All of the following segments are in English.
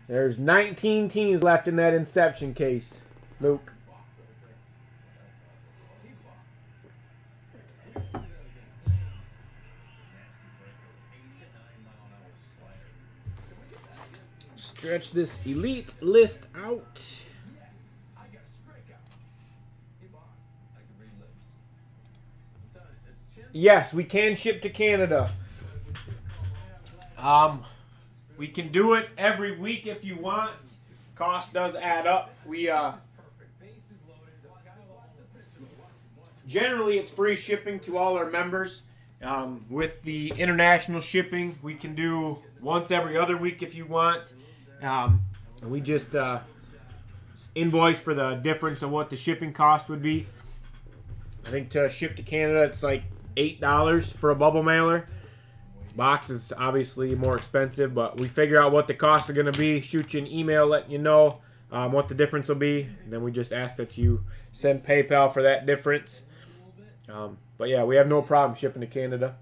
There's 19 teams left in that Inception case, Luke. Stretch this elite list out. Yes, we can ship to Canada. We can do it every week if you want. Cost does add up. We generally it's free shipping to all our members. With the international shipping, we can do once every other week if you want. We just invoice for the difference of what the shipping cost would be. I think to ship to Canada, it's like $8 for a bubble mailer. Box is obviously more expensive, but we figure out what the costs are going to be, shoot you an email letting you know what the difference will be. And then we just ask that you send PayPal for that difference. But yeah, we have no problem shipping to Canada.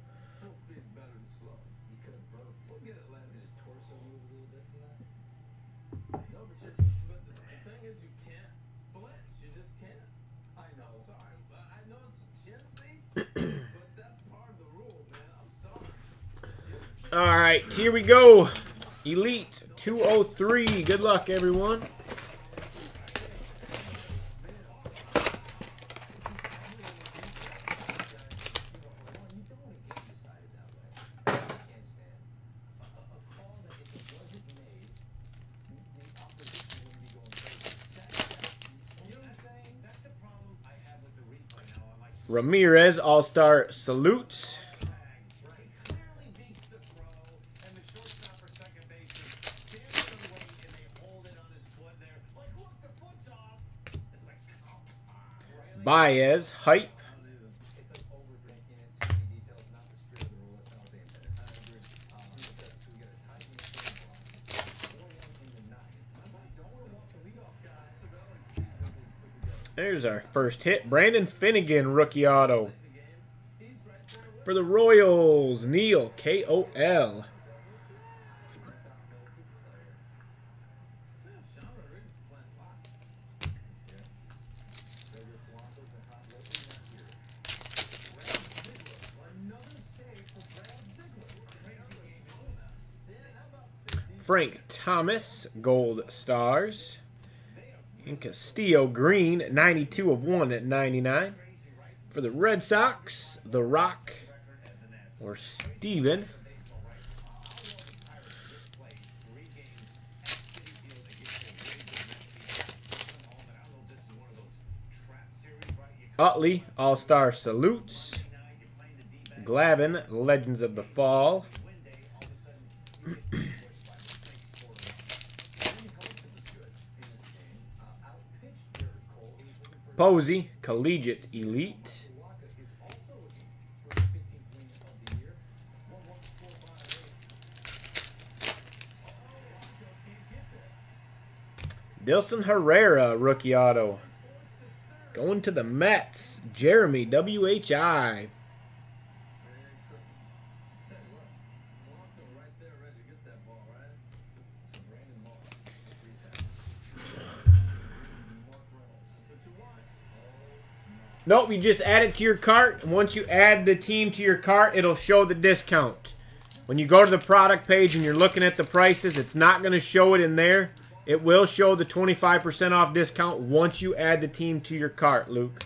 All right, here we go. Elite 203. Good luck, everyone. Ramirez, All-Star Salutes. Baez, Hype. There's our first hit. Brandon Finnegan, rookie auto. For the Royals, Neil, K-O-L. Frank Thomas, Gold Stars. And Castillo Green, 92 of 1 at 99. For the Red Sox, The Rock, or Steven. Utley, All-Star Salutes. Glavin, Legends of the Fall. Posey, Collegiate Elite. Dilson Herrera, rookie auto. Going to the Mets, Jeremy, WHI. Nope, you just add it to your cart. And once you add the team to your cart, it'll show the discount. When you go to the product page and you're looking at the prices, it's not going to show it in there. It will show the 25% off discount once you add the team to your cart, Luke.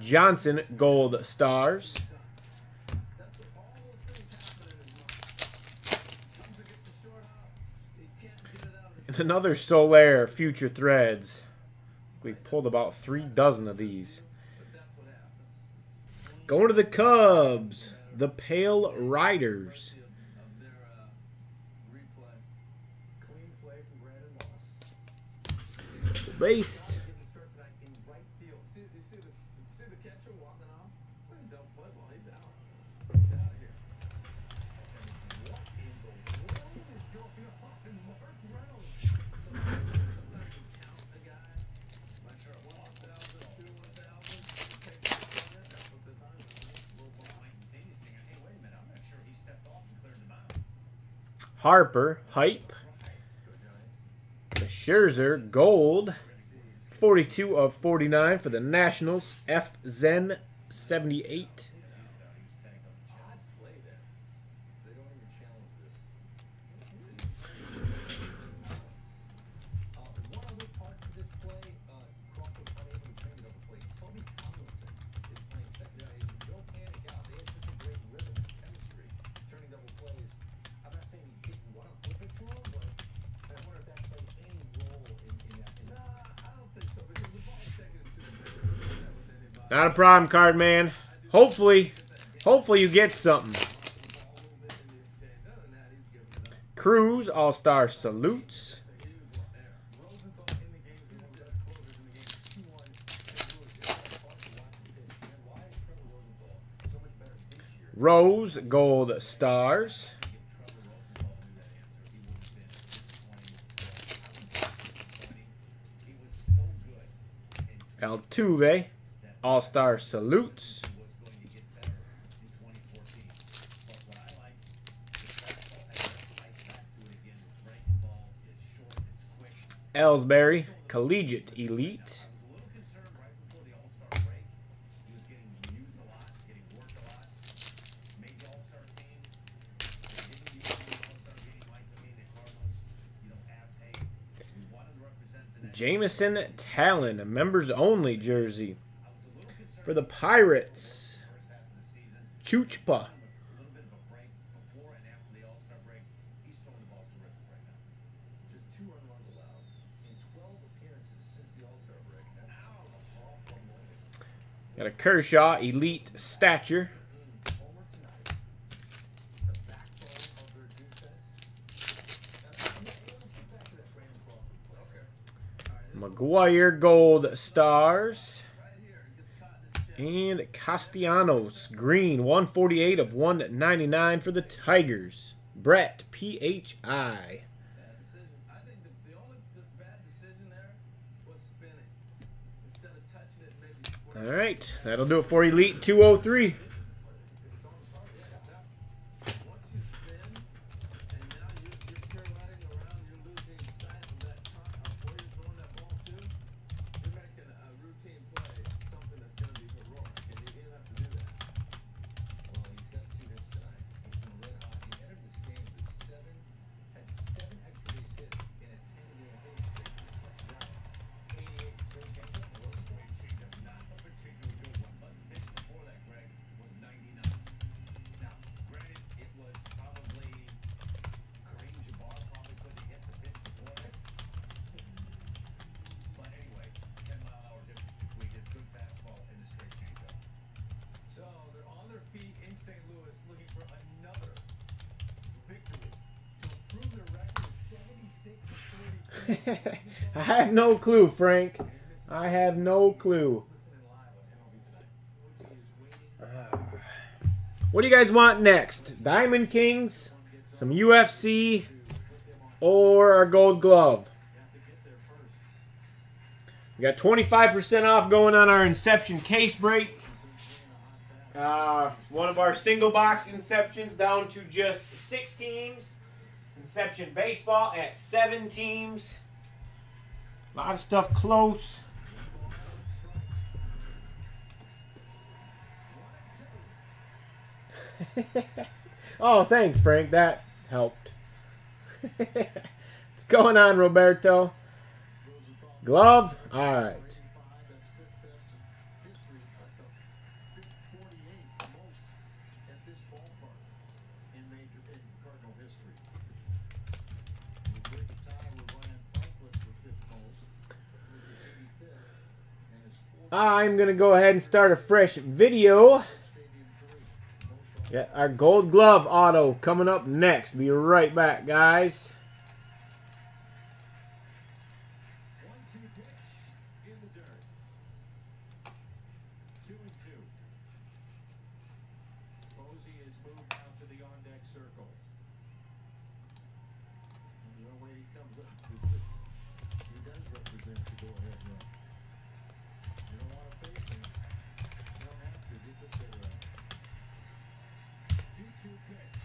Johnson, Gold Stars. And another Soler, Future Threads. We've pulled about 3 dozen of these. Going to the Cubs, the Pale Riders. Base. Harper, hype. The Scherzer, gold. 42 of 49 for the Nationals. F. Zen, 78. Not a problem, card man. Hopefully you get something. Cruz, All-Star salutes. Rose, gold stars. Altuve, All-Star salutes. Ellsbury, Collegiate Elite. Jameson Talon, members only jersey. For the Pirates, Chuchpa. Got a Kershaw, elite stature. McGuire, gold stars. And Castellanos, green, 148 of 199 for the Tigers. Brett, PHI. All right, that'll do it for Elite 203. I have no clue, Frank. I have no clue. What do you guys want next? Diamond Kings, some UFC, or our Gold Glove? We got 25% off going on our Inception case break. One of our single box Inceptions down to just 6 teams. Inception Baseball at 7 teams. A lot of stuff close. Oh, thanks, Frank. That helped. What's going on, Roberto? Glove? All right. I'm going to go ahead and start a fresh video. Yeah, our Gold Glove auto coming up next. Be right back, guys. Pitch.